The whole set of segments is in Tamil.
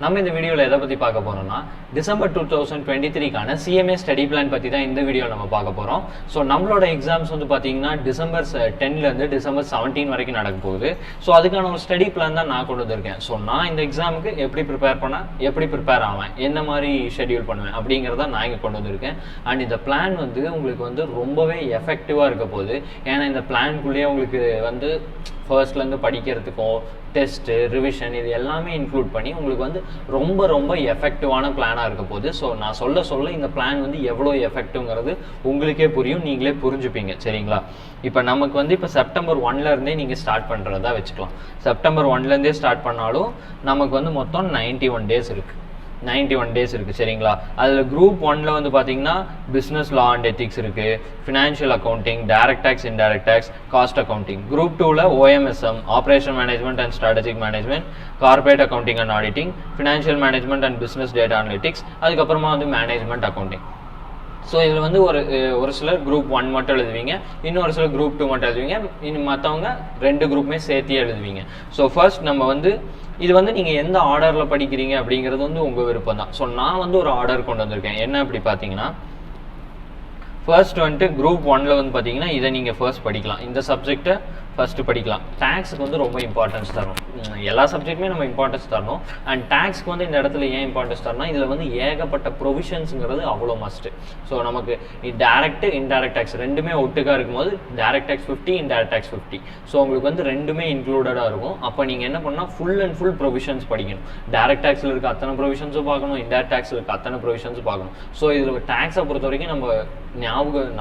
நம்ம இந்த வீடியோவில் எதை பற்றி பார்க்க போகிறோம்னா டிசம்பர் 2023க்கான CMA ஸ்டடி பிளான் பற்றி தான் இந்த வீடியோவில் நம்ம பார்க்க போகிறோம். ஸோ நம்மளோட எக்ஸாம்ஸ் வந்து பார்த்தீங்கன்னா டிசம்பர் 10லேருந்து டிசம்பர் 17 வரைக்கும் நடக்க போகுது. ஸோ அதுக்கான ஒரு ஸ்டடி பிளான் தான் நான் கொண்டு வந்திருக்கேன். ஸோ நான் இந்த எக்ஸாமுக்கு எப்படி ப்ரிப்பேர் ஆவேன், என்ன மாதிரி ஷெட்யூல் பண்ணுவேன் அப்படிங்கிறத நான் இங்கே கொண்டு வந்திருக்கேன். அண்ட் இந்த பிளான் வந்து உங்களுக்கு வந்து ரொம்பவே எஃபெக்டிவாக இருக்க போகுது. ஏன்னா இந்த பிளான்குள்ளேயே உங்களுக்கு வந்து ஃபர்ஸ்ட்லேருந்து படிக்கிறதுக்கும் டெஸ்ட்டு ரிவிஷன் இது எல்லாமே இன்க்ளூட் பண்ணி உங்களுக்கு வந்து ரொம்ப எஃபெக்டிவான பிளானாக இருக்க போகுது. ஸோ நான் சொல்ல இந்த பிளான் வந்து எவ்வளோ எஃபெக்டிவ்ங்கிறது உங்களுக்கே புரியும், நீங்களே புரிஞ்சுப்பீங்க. சரிங்களா? இப்போ நமக்கு வந்து இப்போ செப்டம்பர் 1லேருந்தே நீங்கள் ஸ்டார்ட் பண்ணுறதா வச்சுக்கலாம். செப்டம்பர் 1லேருந்தே ஸ்டார்ட் பண்ணாலும் நமக்கு வந்து மொத்தம் 91 டேஸ் இருக்குது. 91 டேஸ் இருக்குது. சரிங்களா? அதில் குரூப் 1ல் வந்து பார்த்தீங்கன்னா பிஸ்னஸ் லா அண்ட் எத்திக்ஸ் இருக்குது, financial accounting, direct tax, indirect tax, cost accounting. Group 2ல் OMSM, operation management and strategic management, corporate accounting and auditing, financial management and business data analytics, அதுக்கப்புறமா வந்து மேனேஜ்மெண்ட் அக்கௌண்டிங். ஸோ இதில் வந்து ஒரு சிலர் குரூப் 1 மட்டும் எழுதுவீங்க, இன்னொரு சிலர் குரூப் 2 மட்டும் எழுதுவீங்க, இன்னும் மற்றவங்க 2 குரூப்புமே சேர்த்தியே எழுதுவீங்க. ஸோ ஃபர்ஸ்ட் நம்ம வந்து இது வந்து நீங்கள் எந்த ஆர்டரில் படிக்கிறீங்க அப்படிங்கிறது வந்து உங்கள் விருப்பம் தான். ஸோ நான் வந்து ஒரு ஆர்டர் கொண்டு வந்திருக்கேன். என்ன அப்படி பார்த்தீங்கன்னா, ஃபர்ஸ்ட் வந்துட்டு குரூப் 1ல் வந்து பார்த்தீங்கன்னா இதை நீங்கள் ஃபர்ஸ்ட் படிக்கலாம், இந்த சப்ஜெக்டை ஃபஸ்ட்டு படிக்கலாம். டேக்ஸுக்கு வந்து ரொம்ப இம்பார்ட்டன்ஸ் தரணும். எல்லா சப்ஜெக்ட்டுமே நம்ம இம்பார்ட்டன்ஸ் தரணும். அண்ட் டேக்ஸ்க்கு வந்து இந்த இடத்துல ஏன் இம்பார்ட்டன்ஸ் தரணும், இதில் வந்து ஏகப்பட்ட ப்ரொவிஷன்ஸுங்கிறது அவ்வளோ மஸ்ட்டு. ஸோ நமக்கு டேரக்ட் இன்டைரக்ட் டேக்ஸ் ரெண்டுமே ஒட்டுக்காக இருக்கும்போது direct tax 50, indirect tax 50. So உங்களுக்கு வந்து ரெண்டுமே இன்க்ளூடடாக இருக்கும். அப்போ நீங்கள் என்ன பண்ணால் ஃபுல் அண்ட் ஃபுல் ப்ரொவிஷன்ஸ் படிக்கணும். டேரக்ட் டேக்ஸில் இருக்க அத்தனை ப்ரொவிஷன்ஸும் பார்க்கணும், இன்டைரக்ட் டேக்ஸில் இருக்க அத்தனை ப்ரொவிஷன்ஸும் பார்க்கணும். ஸோ இதில் டேக்ஸை பொறுத்த வரைக்கும் நம்ம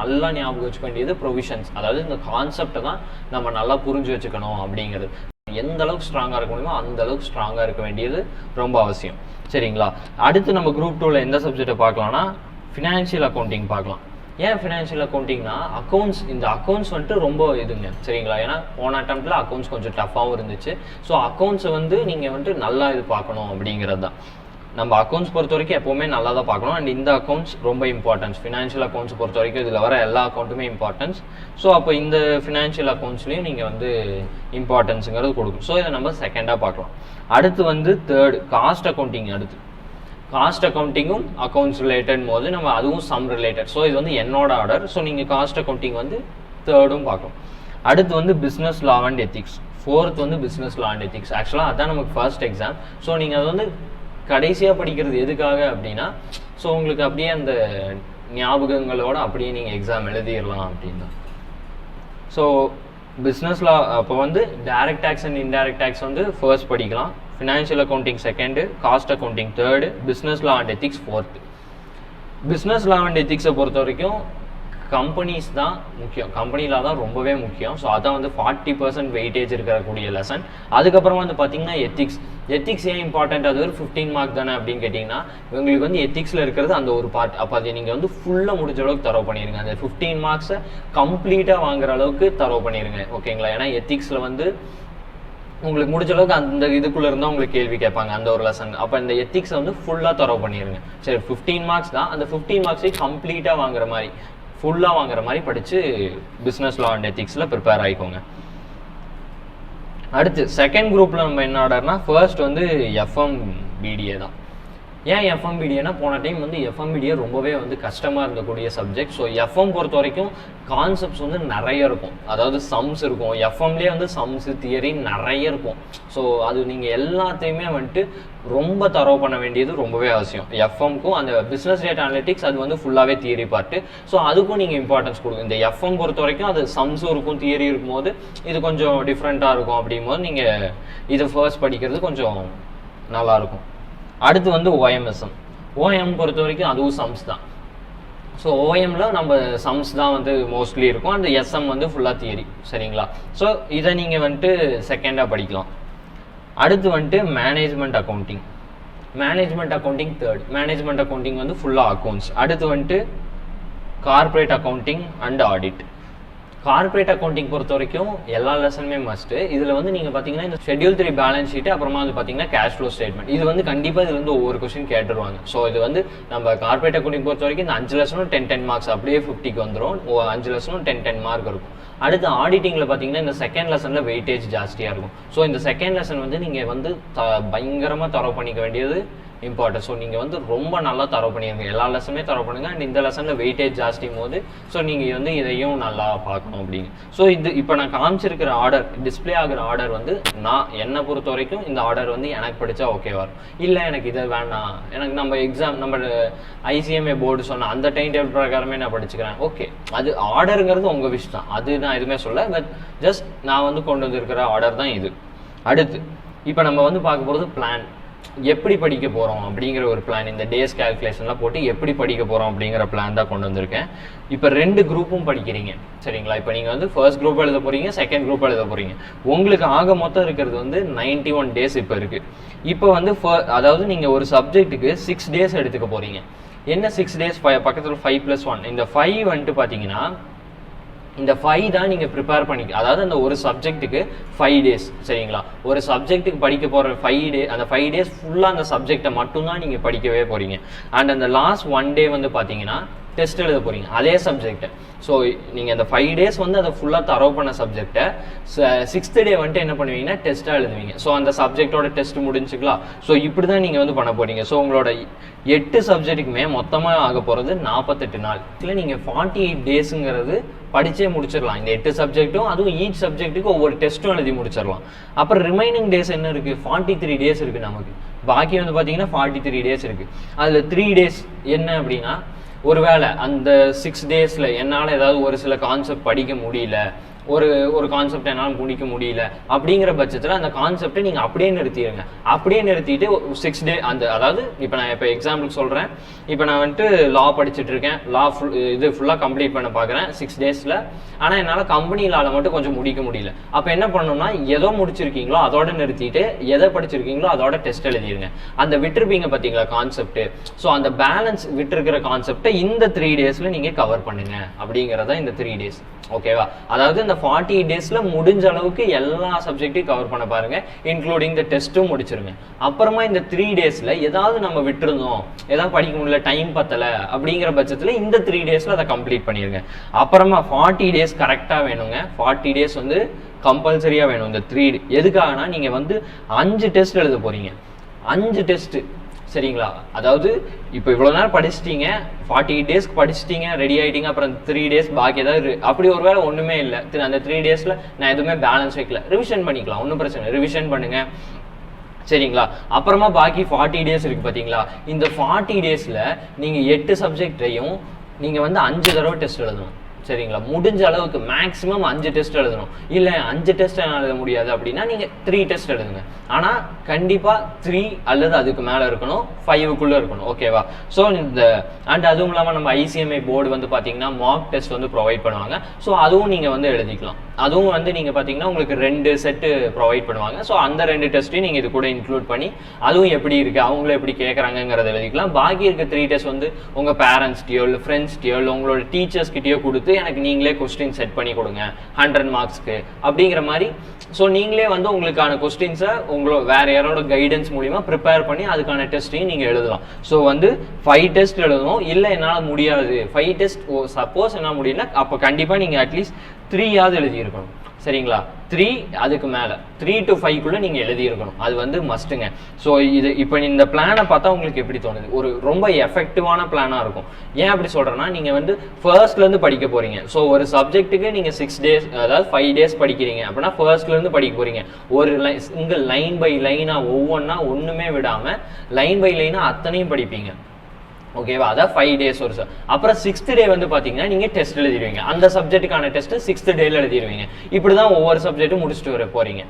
நல்லா ஞாபகம் வச்சுக்க வேண்டியது ப்ரொவிஷன்ஸ். அதாவது இந்த கான்செப்டை தான் நம்ம நல்லா புரிஞ்சு வச்சுக்கணும் அப்படிங்கிறது. எந்த அளவுக்கு ஸ்ட்ராங்காக இருக்க முடியுமோ அந்த அளவுக்கு ஸ்ட்ராங்காக இருக்க வேண்டியது ரொம்ப அவசியம். சரிங்களா? அடுத்து நம்ம குரூப் 2ல் எந்த சப்ஜெக்டை பார்க்கலாம்னா ஃபினான்ஷியல் அக்கௌண்டிங் பார்க்கலாம். ஏன் ஃபினான்ஷியல் அக்கௌண்டிங்னா இந்த அக்கௌண்ட்ஸ் வந்துட்டு ரொம்ப இதுங்க. சரிங்களா? ஏன்னா போன அட்டம்ப்டில் அக்கௌண்ட்ஸ் கொஞ்சம் டஃப்பாகவும் இருந்துச்சு. ஸோ அக்கௌண்ட்ஸை வந்து நீங்கள் வந்துட்டு நல்லா இது பார்க்கணும் அப்படிங்கிறது தான். நம்ம அக்கௌண்ட்ஸ் பொறுத்த வரைக்கும் எப்போவுமே நல்லா தான் பார்க்கணும். அண்ட் இந்த அக்கௌண்ட்ஸ் ரொம்ப இம்பார்ட்டன்ஸ். ஃபினான்ஷியல் அக்கௌண்ட்ஸ் பொறுத்த வரைக்கும் இதில் வர எல்லா அக்கௌண்ட்டுமே இம்பார்ட்டன்ஸ். ஸோ அப்போ இந்த ஃபினான்ஷியல் அக்கௌண்ட்ஸ்லேயும் நீங்கள் வந்து இம்பார்ட்டன்ஸுங்கிறது கொடுக்கும். ஸோ இதை நம்ம செகண்டாக பார்க்கலாம். அடுத்து வந்து தேர்டு காஸ்ட் அக்கௌண்டிங். அடுத்து காஸ்ட் அக்கௌண்டிங்கும் அக்கௌண்ட்ஸ் ரிலேட்டட் போது நம்ம அதுவும் சம் ரிலேட்டட். ஸோ இது வந்து என்னோட ஆர்டர். ஸோ நீங்கள் காஸ்ட் அக்கௌண்டிங் வந்து தேர்டும் பார்க்கலாம். அடுத்து வந்து business law and ethics. Fourth வந்து பிஸ்னஸ் லா அண்ட் எத்திக்ஸ். ஆக்சுவலாக அதுதான் நமக்கு ஃபர்ஸ்ட் எக்ஸாம். ஸோ நீங்கள் அது வந்து கடைசியாக படிக்கிறது எதுக்காக அப்படின்னா, ஸோ உங்களுக்கு அப்படியே அந்த ஞாபகங்களோட அப்படியே நீங்கள் எக்ஸாம் எழுதிடலாம் அப்படின்னா. ஸோ பிஸ்னஸ்ல அப்போ வந்து direct tax and indirect tax வந்து ஃபர்ஸ்ட் படிக்கலாம், financial accounting second, cost accounting third, business law and ethics fourth. Business law and எத்திக்ஸை பொறுத்த வரைக்கும் கம்பெனிஸ் தான் முக்கியம், கம்பெனியில் தான் ரொம்பவே முக்கியம். ஸோ அதான் வந்து 40% வெயிட்டேஜ் இருக்கக்கூடிய லெசன். அதுக்கப்புறமா வந்து பார்த்தீங்கன்னா எத்திக்ஸ் ஏன் இம்பார்ட்டன்ட், அது ஒரு 15 மார்க் தானே அப்படின்னு கேட்டிங்கன்னா, உங்களுக்கு வந்து எத்திக்ஸில் இருக்கிறது அந்த ஒரு பார்ட். அப்போ அதை நீங்கள் வந்து ஃபுல்லாக முடிஞ்ச அளவுக்கு தரவு பண்ணிடுங்க. அந்த 15 மார்க்ஸை கம்ப்ளீட்டாக வாங்குற அளவுக்கு தரவு பண்ணிடுங்க. ஓகேங்களா? ஏன்னா எத்திக்ஸில் வந்து உங்களுக்கு முடிஞ்ச அளவுக்கு அந்த இதுக்குள்ளே இருந்தால் உங்களுக்கு கேள்வி கேட்பாங்க அந்த ஒரு லெசன். அப்போ இந்த எத்திக்ஸை வந்து ஃபுல்லாக தரவு பண்ணிடுங்க. சரி, 15 மார்க்ஸ் தான், அந்த 15 மார்க்ஸையும் கம்ப்ளீட்டாக வாங்குற மாதிரி, ஃபுல்லாக வாங்குற மாதிரி படித்து பிஸ்னஸ் லா அண்ட் எத்திக்ஸில் ப்ரிப்பேர் ஆகிக்கோங்க. அடுத்து செகண்ட் குரூப்பில் நம்ம என்ன ஆர்டர்னா, ஃபர்ஸ்ட் வந்து FMBDA தான். ஏன் FMBDAனா, போன டைம் வந்து FMBDA ரொம்பவே வந்து கஷ்டமாக இருந்தக்கூடிய சப்ஜெக்ட். ஸோ FM பொறுத்த வரைக்கும் கான்செப்ட்ஸ் வந்து நிறைய இருக்கும், அதாவது சம்ஸ் இருக்கும். FMலேயே வந்து சம்ஸு தியரி நிறைய இருக்கும். ஸோ அது நீங்கள் எல்லாத்தையுமே வந்துட்டு ரொம்ப தரவு பண்ண வேண்டியது ரொம்பவே அவசியம். FMக்கும் அந்த பிஸ்னஸ் டேட்டா அனலிட்டிக்ஸ் அது வந்து ஃபுல்லாகவே தியரி பார்ட்டு. ஸோ அதுக்கும் நீங்கள் இம்பார்ட்டன்ஸ் கொடுங்க. இந்த FM பொறுத்த வரைக்கும் அது சம்ஸும் இருக்கும், தியரி இருக்கும்போது இது கொஞ்சம் டிஃப்ரெண்ட்டாக இருக்கும். அப்படிங்கும்போது நீங்கள் இதை ஃபர்ஸ்ட் படிக்கிறது கொஞ்சம் நல்லாயிருக்கும். அடுத்து வந்து OM பொறுத்த வரைக்கும் அதுவும் சம்ஸ் தான். ஸோ OMல நம்ம சம்ஸ் தான் வந்து மோஸ்ட்லி இருக்கும். அந்த SM வந்து ஃபுல்லாக தியரி. சரிங்களா? ஸோ இதை நீங்கள் வந்துட்டு செகண்டாக படிக்கலாம். அடுத்து வந்துட்டு management accounting third. Management accounting வந்து ஃபுல்லாக அக்கௌண்ட்ஸ். அடுத்து வந்துட்டு corporate accounting and audit. Corporate accounting பொறுத்த வரைக்கும் எல்லா லெசனுமே மஸ்ட். இதில் வந்து நீங்கள் பார்த்தீங்கன்னா இந்த ஷெட்யூல் 3 பேலன்ஸ் ஷீட், அப்புறமா வந்து பார்த்தீங்கன்னா கேஷ் ஃப்ளோ ஸ்டேட்மெண்ட், இது வந்து கண்டிப்பாக இது வந்து ஒவ்வொரு கொஸ்டின் கேட்டுருவாங்க. ஸோ இது வந்து நம்ம கார்ப்பரேட் அக்கௌண்டிங் பொறுத்த வரைக்கும் இந்த 5 லெசனும் 10 மார்க்ஸ் அப்படியே 50க்கு வந்துடும். 5 லெசனும் 10 மார்க் இருக்கும். அடுத்து ஆடிட்டிங்கில் பார்த்தீங்கன்னா இந்த செகண்ட் லெசனில் வெயிட்டேஜ் ஜாஸ்தியாக இருக்கும். ஸோ இந்த செகண்ட் லெசன் வந்து நீங்கள் வந்து பயங்கரமாக தரவு பண்ணிக்க வேண்டியது இம்பார்ட்டன்ட். ஸோ நீங்கள் வந்து ரொம்ப நல்லா தரவு பண்ணிடுங்க, எல்லா லெசனுமே தரவு பண்ணுங்க. அண்ட் இந்த லெசனில் வெயிட்டேஜ் ஜாஸ்தியும் போது ஸோ நீங்கள் வந்து இதையும் நல்லா பார்க்கணும் அப்படிங்க. ஸோ இது இப்போ நான் காமிச்சிருக்கிற ஆர்டர், டிஸ்பிளே ஆகிற ஆர்டர் வந்து நான் என்னை பொறுத்த வரைக்கும் இந்த ஆர்டர் வந்து எனக்கு படித்தா ஓகேவா இருக்கும். இல்லை எனக்கு இதை வேண்டாம், எனக்கு நம்ம எக்ஸாம் நம்ம ICMA போர்டு சொன்ன அந்த டைம் டேபிள் பிரகாரமே நான் படிச்சுக்கிறேன், ஓகே. அது ஆர்டருங்கிறது உங்கள் விஷ் தான், அது நான் எதுவுமே சொல்ல. பட் ஜஸ்ட் நான் வந்து கொண்டு வந்திருக்கிற ஆர்டர் தான் இது. அடுத்து இப்போ நம்ம வந்து பார்க்க போகிறது பிளான், எப்படி படிக்க போகிறோம் அப்படிங்கிற ஒரு பிளான். இந்த டேஸ் கேல்குலேஷன்லாம் போட்டு எப்படி படிக்க போகிறோம் அப்படிங்கிற பிளான் தான் கொண்டு வந்திருக்கேன். இப்போ 2 குரூப்பும் படிக்கிறீங்க சரிங்களா. இப்போ நீங்கள் வந்து ஃபர்ஸ்ட் குரூப் எழுத போகிறீங்க, செகண்ட் குரூப் எழுத போகிறீங்க. உங்களுக்கு ஆக மொத்தம் இருக்கிறது வந்து 91 டேஸ் இப்போ இருக்குது. இப்போ வந்து அதாவது நீங்கள் ஒரு சப்ஜெக்ட்டுக்கு 6 டேஸ் எடுத்துக்க போகிறீங்க. என்ன 6 டேஸ், பக்கத்தில் 5+1, இந்த 5 வந்துட்டு பார்த்தீங்கன்னா இந்த 5 தான் நீங்கள் ப்ரிப்பேர் பண்ணிக்க, அதாவது அந்த ஒரு சப்ஜெக்ட்டுக்கு 5 டேஸ் சரிங்களா. ஒரு சப்ஜெக்ட்டுக்கு படிக்க போகிற 5 டே, அந்த 5 டேஸ் ஃபுல்லாக அந்த சப்ஜெக்டை மட்டும்தான் நீங்கள் படிக்கவே போகிறீங்க. அண்ட் அந்த லாஸ்ட் 1 டே வந்து பார்த்தீங்கன்னா டெஸ்ட் எழுத போகிறீங்க அதே சப்ஜெக்டை. ஸோ நீங்கள் அந்த 5 டேஸ் வந்து அதை ஃபுல்லாக தரவு பண்ண சப்ஜெக்டை 6th டே வந்துட்டு என்ன பண்ணுவீங்கன்னா டெஸ்ட்டாக எழுதுவீங்க. ஸோ அந்த சப்ஜெக்டோட டெஸ்ட் முடிஞ்சுக்கலாம். ஸோ இப்படி தான் நீங்கள் வந்து பண்ண போகிறீங்க. ஸோ உங்களோட 8 சப்ஜெக்ட்டுக்குமே மொத்தமாக ஆக போகிறது 48 நாள். இதில் நீங்கள் 48 டேஸுங்கிறது படிச்சே முடிச்சிடலாம். இந்த 8 சப்ஜெக்ட்டும், அதுவும் ஈச் சப்ஜெக்ட்டுக்கு ஒவ்வொரு டெஸ்ட்டும் எழுதி முடிச்சிடலாம். அப்புறம் ரிமைனிங் டேஸ் என்ன இருக்குது, 43 டேஸ் இருக்குது நமக்கு. பாக்கி வந்து பார்த்தீங்கன்னா 43 டேஸ் இருக்குது. அதில் 3 டேஸ் என்ன அப்படின்னா, ஒருவேளை அந்த 6 டேஸில் என்னால் ஏதாவது ஒரு சில கான்செப்ட் படிக்க முடியல, ஒரு கான்செப்ட் என்னால் முடிக்க முடியல அப்படிங்கிற பட்சத்தில் அந்த கான்செப்டை நீங்கள் அப்படியே நிறுத்திடுங்க. அப்படியே நிறுத்திட்டு 6 டே அந்த, அதாவது இப்போ நான் இப்போ எக்ஸாம்பிளுக்கு சொல்கிறேன். இப்போ நான் வந்துட்டு லா படிச்சுட்டு இருக்கேன், லா இது ஃபுல்லாக கம்ப்ளீட் பண்ண பார்க்குறேன் 6 டேஸில். ஆனால் என்னால் கம்பெனி லாவில் மட்டும் கொஞ்சம் முடிக்க முடியல. அப்போ என்ன பண்ணணும்னா, எதோ முடிச்சிருக்கீங்களோ அதோட நிறுத்திட்டு எதை படிச்சிருக்கீங்களோ அதோட டெஸ்ட் எழுதிடுங்க. அந்த விட்டுருப்பீங்க பார்த்தீங்களா கான்செப்ட், ஸோ அந்த பேலன்ஸ் விட்டுருக்கிற கான்செப்டை இந்த 3 டேஸில் நீங்கள் கவர் பண்ணுங்க அப்படிங்கிறத இந்த 3 டேஸ் ஓகேவா. அதாவது இந்த 40 டேஸ்ல முடிஞ்ச அளவுக்கு எல்லா சப்ஜெக்டையும் கவர் பண்ண பாருங்க, இன்க்ளூடிங் த டெஸ்ட்டும் முடிச்சிருங்க. அப்புறமா இந்த 3 டேஸ்ல ஏதாவது நம்ம விட்டுருந்தோம், ஏதாவது படிக்க முடியல, டைம் பத்தல அப்படிங்கிற பட்சத்துல இந்த 3 டேஸ்ல அதை கம்ப்ளீட் பண்ணிருங்க. அப்புறமா 40 டேஸ் கரெக்டா வேணுங்க. 40 டேஸ் வந்து கம்பல்சரியா வேணும் இந்த 3. எதுக்காகனா நீங்க வந்து 5 டெஸ்ட் எழுத போறீங்க. 5 டெஸ்ட் சரிங்களா. அதாவது இப்போ இவ்வளோ நேரம் படிச்சிட்டீங்க, 48 டேஸ்க்கு படிச்சிட்டீங்க, ரெடி ஆகிட்டீங்க. அப்புறம் 3 டேஸ் பாக்கி ஏதாவது அப்படி ஒரு வேளை ஒன்றுமே இல்லை, அந்த 3 டேஸில் நான் எதுவுமே பேலன்ஸ் வைக்கல, ரிவிஷன் பண்ணிக்கலாம், ஒன்றும் பிரச்சனை இல்லை, ரிவிஷன் பண்ணுங்க சரிங்களா. அப்புறமா பாக்கி 40 டேஸ் இருக்குது பார்த்தீங்களா. இந்த 40 டேஸில் நீங்கள் 8 சப்ஜெக்டையும் நீங்கள் வந்து 5 தடவை டெஸ்ட் எழுதணும் சரிங்களா. முடிஞ்ச அளவுக்கு மேக்ஸிமம் 5 டெஸ்ட் எழுதணும். இல்லை 5 டெஸ்ட் எழுத முடியாது அப்படின்னா நீங்கள் 3 டெஸ்ட் எழுதுங்க. ஆனால் கண்டிப்பாக 3 அல்லது அதுக்கு மேலே இருக்கணும், 5க்குள்ளே இருக்கணும் ஓகேவா. ஸோ இந்த அண்ட் அதுவும் இல்லாமல் நம்ம ICMA போர்டு வந்து பார்த்தீங்கன்னா மார்க் டெஸ்ட் வந்து ப்ரொவைட் பண்ணுவாங்க. ஸோ அதுவும் நீங்கள் வந்து எழுதிக்கலாம். அதுவும் வந்து நீங்கள் பார்த்தீங்கன்னா உங்களுக்கு 2 செட்டு ப்ரொவைட் பண்ணுவாங்க. ஸோ அந்த 2 டெஸ்ட்டையும் நீங்கள் இது கூட இன்க்ளூட் பண்ணி அதுவும் எப்படி இருக்குது, அவங்களும் எப்படி கேட்குறாங்கிறத எழுதிக்கலாம். பாக்கி இருக்க 3 டெஸ்ட் வந்து உங்கள் பேரண்ட்ஸ்கிட்டயோ இல்லை ஃப்ரெண்ட்ஸ்கிட்டயோ இல்லை உங்களோட டீச்சர்ஸ்கிட்டயோ கொடுத்து எனக்கு நீங்களே கொஸ்டின் செட் பண்ணி கொடுங்க 100 மார்க்ஸ்க்கு அப்படிங்கிற மாதிரி. ஸோ நீங்களே வந்து உங்களுக்கான கொஸ்டின்ஸை உங்களோட வேற யாரோட கைடன்ஸ் மூலிமா ப்ரிப்பேர் பண்ணி அதுக்கான டெஸ்ட்டையும் நீங்கள் எழுதலாம். ஸோ வந்து 5 டெஸ்ட் எழுதணும். இல்லை என்னால் முடியாது 5 டெஸ்ட், சப்போஸ் என்ன முடியல, அப்போ கண்டிப்பாக நீங்கள் அட்லீஸ்ட் 3யாவது எழுதியிருக்கணும் சரிங்களா. 3 அதுக்கு மேலே 3 to 5க்குள்ளே நீங்கள் எழுதியிருக்கணும், அது வந்து மஸ்ட்டுங்க. ஸோ இது இப்போ இந்த பிளானை பார்த்தா உங்களுக்கு எப்படி தோணுது, ஒரு ரொம்ப எஃபெக்டிவான பிளானாக இருக்கும். ஏன் அப்படி சொல்கிறேன்னா, நீங்கள் வந்து ஃபர்ஸ்ட்லேருந்து படிக்க போகிறீங்க. ஸோ ஒரு சப்ஜெக்ட்டுக்கு நீங்கள் 6 டேஸ், அதாவது 5 டேஸ் படிக்கிறீங்க அப்படின்னா ஃபர்ஸ்ட்லேருந்து படிக்க போகிறீங்க. ஒரு சிங்கிள் லைன் பை லைனாக ஒவ்வொன்றா ஒன்றுமே விடாமல் லைன் பை லைனாக அத்தனையும் படிப்பீங்க ஓகேவா. அதான் 5 டேஸ் ஒரு சார். அப்புறம் 6th டே வந்து பார்த்தீங்கன்னா நீங்கள் டெஸ்ட் எழுதிடுவீங்க. அந்த சப்ஜெக்ட்டுக்கான டெஸ்ட்டு 6th டேல எழுதிடுவீங்க. இப்படி தான் ஒவ்வொரு சப்ஜெக்ட்டும் முடிச்சுட்டு வர போகிறீங்க.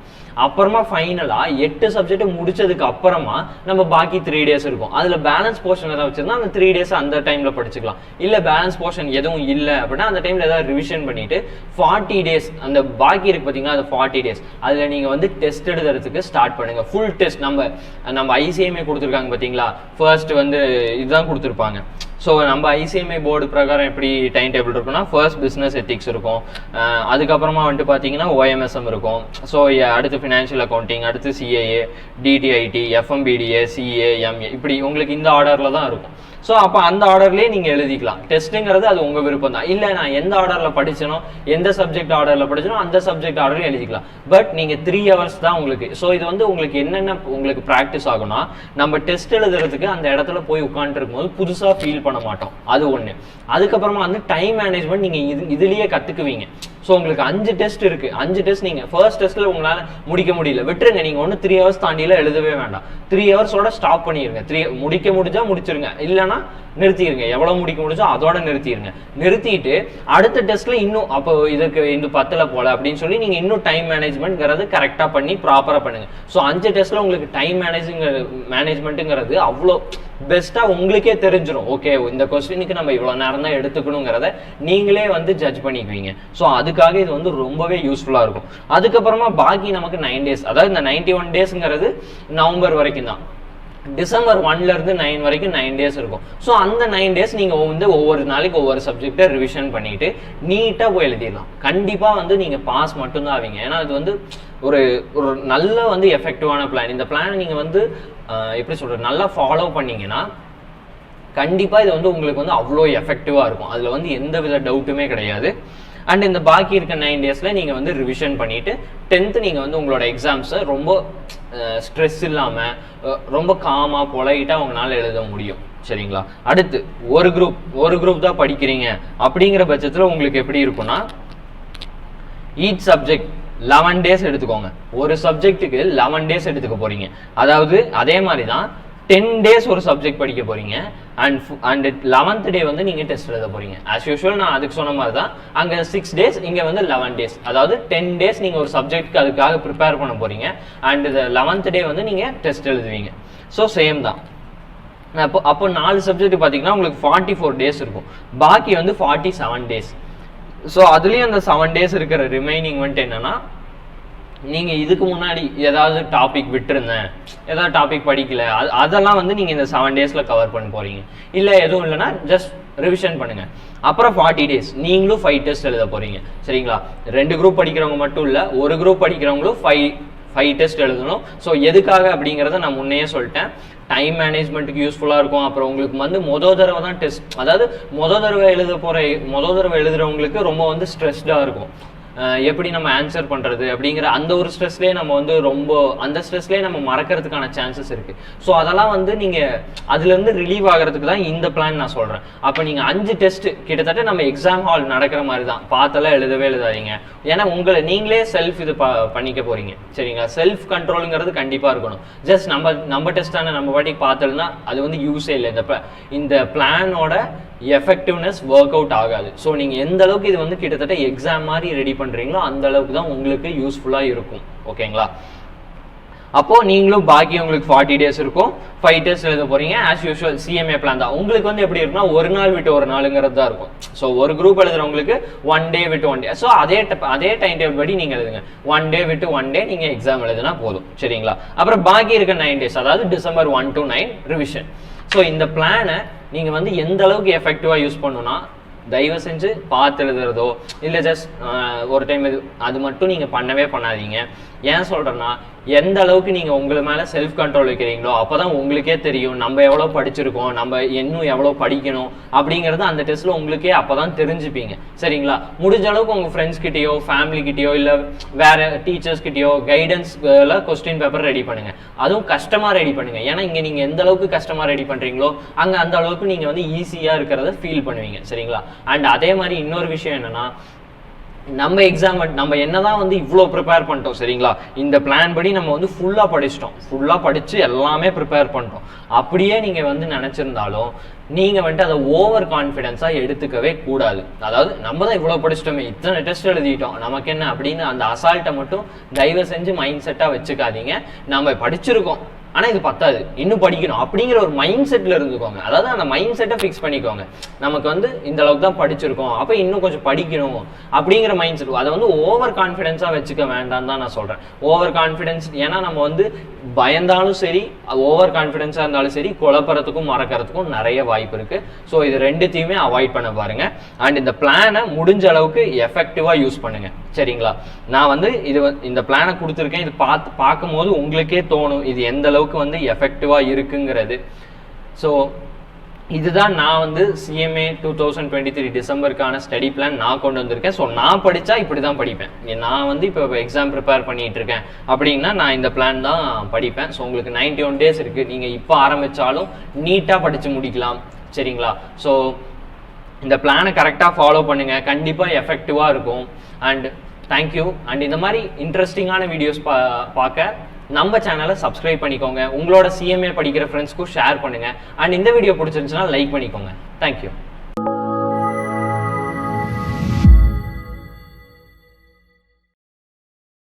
அப்புறமா ஃபைனலாக 8 சப்ஜெக்ட் முடிச்சதுக்கு அப்புறமா நம்ம பாக்கி 3 டேஸ் இருக்கும். அதில் பேலன்ஸ் போர்ஷன் ஏதாவது வச்சிருந்தா அந்த 3 டேஸ் அந்த டைமில் படிச்சுக்கலாம். இல்லை பேலன்ஸ் போர்ஷன் எதுவும் இல்லை அப்படின்னா அந்த டைமில் ஏதாவது ரிவிஷன் பண்ணிட்டு 40 டேஸ் அந்த பாக்கி இருக்கு பார்த்தீங்கன்னா, அந்த 40 டேஸ் அதில் நீங்கள் வந்து டெஸ்ட் எழுதுறதுக்கு ஸ்டார்ட் பண்ணுங்க. ஃபுல் டெஸ்ட் நம்ம ICMA கொடுத்துருக்காங்க பார்த்தீங்களா. ஃபர்ஸ்ட் வந்து இதுதான் கொடுத்துருப்பாங்க. ஸோ நம்ம ஐசிஎம்ஐ போர்டு பிரகாரம் எப்படி டைம் டேபிள் இருக்குன்னா ஃபர்ஸ்ட் பிஸ்னஸ் எத்திக்ஸ் இருக்கும், அதுக்கப்புறமா வந்துட்டு பார்த்தீங்கன்னா ஓஎம்எஸ்எம் இருக்கும், ஸோ அடுத்து ஃபினான்ஷியல் அக்கௌண்டிங், அடுத்து சிஏஏ, டிடிஐடி, எஃப்எம்பிடிஏ, சிஏ, எம்ஏ, இப்படி உங்களுக்கு இந்த ஆர்டரில் தான் இருக்கும். ஸோ அப்போ அந்த ஆர்டர்லேயே நீங்கள் எழுதிக்கலாம். டெஸ்ட்டுங்கிறது அது உங்கள் விருப்பம் தான். இல்லை நான் எந்த ஆர்டரில் படிச்சனோ, எந்த சப்ஜெக்ட் ஆர்டரில் படிச்சனோ அந்த சப்ஜெக்ட் ஆர்டரையும் எழுதிக்கலாம். பட் நீங்கள் 3 hours தான் உங்களுக்கு. ஸோ இது வந்து உங்களுக்கு என்னென்ன உங்களுக்கு ப்ராக்டிஸ் ஆகும்னா, நம்ம டெஸ்ட் எழுதுறதுக்கு அந்த இடத்துல போய் உட்காந்துருக்கும் போது புதுசாக ஃபீல் பண்ண மாட்டோம், அது ஒன்று. அதுக்கப்புறமா வந்து டைம் மேனேஜ்மெண்ட் நீங்கள் இதுலேயே கற்றுக்குவீங்க. ஸோ உங்களுக்கு 5 டெஸ்ட் இருக்குது. 5 டெஸ்ட் நீங்கள் ஃபர்ஸ்ட் டெஸ்ட்டில் உங்களால் முடிக்க முடியல, விட்டுருங்க. நீங்கள் ஒன்று 3 hours தாண்டியில் எழுதவே வேண்டாம். 3 hours ஸ்டாப் பண்ணிடுங்க. முடிக்க முடிஞ்சா முடிச்சிருங்க, இல்லைன்னா நிறுத்திடுங்க. எவ்வளோ முடிக்க முடிஞ்சோ அதோட நிறுத்திடுங்க. நிறுத்திட்டு அடுத்த டெஸ்ட்டில் இன்னும் அப்போ இதுக்கு இந்த 10ல் போல அப்படின்னு சொல்லி நீங்கள் இன்னும் டைம் மேனேஜ்மெண்ட்ங்கிறது கரெக்டாக பண்ணி ப்ராப்பராக பண்ணுங்கள். ஸோ 5 டெஸ்ட்டில் உங்களுக்கு டைம் மேனேஜ்மெண்ட்டுங்கிறது அவ்வளோ பெஸ்ட்டாக உங்களுக்கே தெரிஞ்சிடும். ஓகே, இந்த கொஸ்டினுக்கு நம்ம இவ்வளோ நேரம் தான் எடுத்துக்கணுங்கிறத நீங்களே வந்து ஜட்ஜ் பண்ணிக்குவீங்க. ஸோ அதுக்காக இது வந்து ரொம்பவே யூஸ்ஃபுல்லாக இருக்கும். அதுக்கப்புறமா பாக்கி நமக்கு 9 days, அதாவது இந்த 91 daysங்கிறது நவம்பர் வரைக்கும் தான். டிசம்பர் 1லேருந்து 9 வரைக்கும் 9 days இருக்கும். ஸோ அந்த 9 days நீங்கள் வந்து ஒவ்வொரு நாளைக்கு ஒவ்வொரு சப்ஜெக்டை ரிவிஷன் பண்ணிட்டு நீட்டாக போய் எழுதிடலாம். கண்டிப்பாக வந்து நீங்கள் பாஸ் மட்டும்தான் ஆவீங்க. ஏன்னா இது வந்து ஒரு நல்ல வந்து எஃபெக்டிவான பிளான். இந்த பிளானை நீங்கள் வந்து எப்படி சொல்கிறது, நல்லா ஃபாலோ பண்ணீங்கன்னா கண்டிப்பாக இது வந்து உங்களுக்கு வந்து அவ்வளோ எஃபெக்டிவாக இருக்கும். அதில் வந்து எந்த வித டவுட்டுமே கிடையாது. அண்ட் இந்த பாக்கி இருக்க 9 daysல நீங்கள் வந்து ரிவிஷன் பண்ணிவிட்டு 10th நீங்கள் வந்து உங்களோட எக்ஸாம்ஸை ரொம்ப ஸ்ட்ரெஸ் இல்லாமல் ரொம்ப காமாக பொலைட்டாக உங்களால் எழுத முடியும். சரிங்களா? அடுத்து ஒரு குரூப் தான் படிக்கிறீங்க அப்படிங்கிற பட்சத்தில் உங்களுக்கு எப்படி இருக்குன்னா, ஈச் சப்ஜெக்ட் 11 days எடுத்துக்கோங்க. ஒரு சப்ஜெக்ட்டுக்கு 11 days எடுத்துக்க போகிறீங்க. அதாவது அதே மாதிரி தான் 10 days ஒரு சப்ஜெக்ட் படிக்க போறீங்க. அண்ட் 11th day வந்து நீங்க டெஸ்ட் எழுத போறீங்க. ஆஸ் யூஷுவல் நான் அதுக்கு சொன்ன மாதிரி தான், அங்க 6 days, இங்க வந்து 11 days. அதாவது 10 days நீங்க ஒரு சப்ஜெக்ட்க்கு அதுக்காக ப்ரிப்பேர் பண்ண போறீங்க. அண்ட் 11th day வந்து நீங்க டெஸ்ட் எழுதுவீங்க. ஸோ சேம் தான். அப்போ 4 சப்ஜெக்ட் பார்த்தீங்கன்னா உங்களுக்கு 44 days இருக்கும். பாக்கி வந்து 47 days. ஸோ அதுலேயும் அந்த 7 days இருக்கிற ரிமைனிங் வந்துட்டு என்னன்னா, நீங்கள் இதுக்கு முன்னாடி ஏதாவது டாபிக் விட்டுருந்தேன், ஏதாவது டாபிக் படிக்கல, அதெல்லாம் வந்து நீங்கள் இந்த 7 daysல கவர் பண்ண போகிறீங்க. இல்லை எதுவும் இல்லைன்னா ஜஸ்ட் ரிவிஷன் பண்ணுங்கள். அப்புறம் 40 days நீங்களும் 5 டெஸ்ட் எழுத போகிறீங்க. சரிங்களா? 2 குரூப் படிக்கிறவங்க மட்டும் இல்லை, ஒரு குரூப் படிக்கிறவங்களும் 5 டெஸ்ட் எழுதணும். ஸோ எதுக்காக அப்படிங்கிறத நான் முன்னையே சொல்லிட்டேன். டைம் மேனேஜ்மெண்ட்டுக்கு யூஸ்ஃபுல்லாக இருக்கும். அப்புறம் உங்களுக்கு வந்து மொதல் தடவை தான் டெஸ்ட், அதாவது மொதல் தடவை எழுதுறவங்களுக்கு ரொம்ப வந்து ஸ்ட்ரெஸ்டாக இருக்கும். எப்படி நம்ம ஆன்சர் பண்ணுறது அப்படிங்கிற அந்த ஒரு ஸ்ட்ரெஸ்லேயே நம்ம வந்து ரொம்ப அந்த ஸ்ட்ரெஸ்லேயே நம்ம மறக்கிறதுக்கான சான்சஸ் இருக்குது. ஸோ அதெல்லாம் வந்து நீங்கள் அதுலேருந்து ரிலீவ் ஆகிறதுக்கு தான் இந்த பிளான் நான் சொல்கிறேன். அப்போ நீங்கள் 5 டெஸ்ட்டு கிட்டத்தட்ட நம்ம எக்ஸாம் ஹால் நடக்கிற மாதிரி தான். பார்த்தெல்லாம் எழுதாதீங்க. ஏன்னா நீங்களே செல்ஃப் இது பண்ணிக்க போகிறீங்க. சரிங்களா? செல்ஃப் கண்ட்ரோலுங்கிறது கண்டிப்பாக இருக்கணும். ஜஸ்ட் நம்ம டெஸ்ட்டான நம்ம பாட்டிக்கு பார்த்தோம்னா அது வந்து யூஸே இல்லை. இந்த பிளானோட எஃபெக்டிவ்னஸ் ஒர்க் அவுட் ஆகாது. ஸோ நீங்கள் எந்த அளவுக்கு இது வந்து கிட்டத்தட்ட எக்ஸாம் மாதிரி ரெடி பண்ணுறீங்களோ அந்த அளவுக்கு தான் உங்களுக்கு யூஸ்ஃபுல்லாக இருக்கும். ஓகேங்களா? அப்போது நீங்களும் பாக்கி உங்களுக்கு 40 days இருக்கும், 5 டெஸ்ட் எழுத போகிறீங்க. ஆஸ் யூஷுவல் சிஎம்ஏ பிளான் தான். உங்களுக்கு வந்து எப்படி இருக்குன்னா, ஒரு நாள் விட்டு ஒரு நாளுங்கிறது தான் இருக்கும். ஸோ ஒரு குரூப் எழுதுறவங்களுக்கு 1 day விட்டு 1 day. ஸோ அதே டைம் டேபிள் படி நீங்கள் எழுதுங்க. 1 day விட்டு 1 day நீங்கள் எக்ஸாம் எழுதுனா போதும். சரிங்களா? அப்புறம் பாக்கி இருக்க 9 days, அதாவது டிசம்பர் 1 to 9 ரிவிஷன். ஸோ இந்த பிளானை நீங்கள் வந்து எந்த அளவுக்கு எஃபெக்டிவாக யூஸ் பண்ணணும்னா, தயவு செஞ்சு பார்த்து எழுதுறதோ இல்லை ஜஸ்ட் ஒரு டைம் அது மட்டும் நீங்கள் பண்ணவே பண்ணாதீங்க. ஏன் சொல்கிறேன்னா, எந்த அளவுக்கு நீங்கள் உங்களை மேலே செல்ஃப் கண்ட்ரோல் வைக்கிறீங்களோ அப்போ தான் உங்களுக்கே தெரியும் நம்ம எவ்வளோ படிச்சிருக்கோம், நம்ம இன்னும் எவ்வளோ படிக்கணும் அப்படிங்கிறது அந்த டெஸ்ட்டில் உங்களுக்கே அப்போ தான் தெரிஞ்சுப்பீங்க. சரிங்களா? முடிஞ்ச அளவுக்கு உங்கள் ஃப்ரெண்ட்ஸ்கிட்டயோ ஃபேமிலிக்கிட்டேயோ இல்லை வேறு டீச்சர்ஸ்கிட்டயோ கைடன்ஸில் கொஸ்டின் பேப்பர் ரெடி பண்ணுங்கள். அதுவும் கஷ்டமாக ரெடி பண்ணுங்கள். ஏன்னா இங்கே நீங்கள் எந்த அளவுக்கு கஷ்டமாக ரெடி பண்ணுறீங்களோ அங்கே அந்த அளவுக்கு நீங்கள் வந்து ஈஸியாக இருக்கிறத ஃபீல் பண்ணுவீங்க. சரிங்களா? அண்ட் அதே மாதிரி இன்னொரு விஷயம் என்னென்னா, நம்ம எக்ஸாம் நம்ம என்னதான் வந்து இவ்வளோ ப்ரிப்பேர் பண்ணிட்டோம். சரிங்களா? இந்த பிளான் படி நம்ம வந்து ஃபுல்லாக படித்து எல்லாமே ப்ரிப்பேர் பண்ணிட்டோம். அப்படியே நீங்கள் வந்து நினச்சிருந்தாலும் நீங்கள் வந்துட்டு அதை ஓவர் கான்ஃபிடென்ஸாக எடுத்துக்கவே கூடாது. அதாவது நம்ம தான் இவ்வளோ படிச்சிட்டோமே, இத்தனை டெஸ்ட் எழுதிட்டோம், நமக்கு என்ன அப்படின்னு அந்த அசால்ட்டை மட்டும் தயவு செஞ்சு மைண்ட் செட்டாக வச்சுக்காதீங்க. நம்ம படிச்சிருக்கோம், ஆனால் இது பத்தாது, இன்னும் படிக்கணும் அப்படிங்கிற ஒரு மைண்ட் செட்டில் இருந்துக்கோங்க. அதாவது அந்த மைண்ட் செட்டை ஃபிக்ஸ் பண்ணிக்கோங்க. நமக்கு வந்து இந்த அளவுக்கு தான் படிச்சிருக்கோம், அப்போ இன்னும் கொஞ்சம் படிக்கணும் அப்படிங்கிற மைண்ட் செட். அதை வந்து ஓவர் கான்ஃபிடென்ஸாக வச்சுக்க வேண்டாம் தான் நான் சொல்கிறேன். ஓவர் கான்ஃபிடென்ஸ், ஏன்னா நம்ம வந்து பயந்தாலும் சரி, ஓவர் கான்ஃபிடென்ஸாக இருந்தாலும் சரி, குழப்பறதுக்கும் மறக்கிறதுக்கும் நிறைய வாய்ப்பு இருக்குது. ஸோ இது ரெண்டுத்தையுமே அவாய்ட் பண்ண பாருங்கள். அண்ட் இந்த பிளானை முடிஞ்ச அளவுக்கு எஃபெக்டிவாக யூஸ் பண்ணுங்கள், சரிங்களா? நான் வந்து இந்த பிளானை கொடுத்துருக்கேன், இது பார்க்கும்போது உங்களுக்கே தோணும் இது எந்த அளவுக்கு வந்து எஃபெக்டிவாக இருக்குங்கிறது. ஸோ இதுதான் நான் வந்து CMA 2023 டிசம்பருக்கான ஸ்டடி பிளான் நான் கொண்டு வந்திருக்கேன். ஸோ நான் படித்தா இப்படி தான் படிப்பேன். நான் வந்து இப்போ எக்ஸாம் ப்ரிப்பேர் பண்ணிகிட்டு இருக்கேன் அப்படின்னா நான் இந்த பிளான் தான் படிப்பேன். ஸோ உங்களுக்கு 91 டேஸ் இருக்குது, நீங்கள் இப்போ ஆரம்பித்தாலும் நீட்டாக படித்து முடிக்கலாம், சரிங்களா? ஸோ இந்த பிளானை கரெக்டாக ஃபாலோ பண்ணுங்கள், கண்டிப்பாக எஃபெக்டிவாக இருக்கும். And thank you. அண்ட் இந்த மாதிரி இன்ட்ரெஸ்டிங்கான வீடியோஸ் பார்க்க நம்ம சேனலை சப்ஸ்கிரைப் பண்ணிக்கோங்க. உங்களோட CMA படிக்கிற ஃப்ரெண்ட்ஸ்க்கும் ஷேர் பண்ணுங்கள். அண்ட் இந்த வீடியோ பிடிச்சிருந்துச்சுன்னா லைக் பண்ணிக்கோங்க. தேங்க்யூ.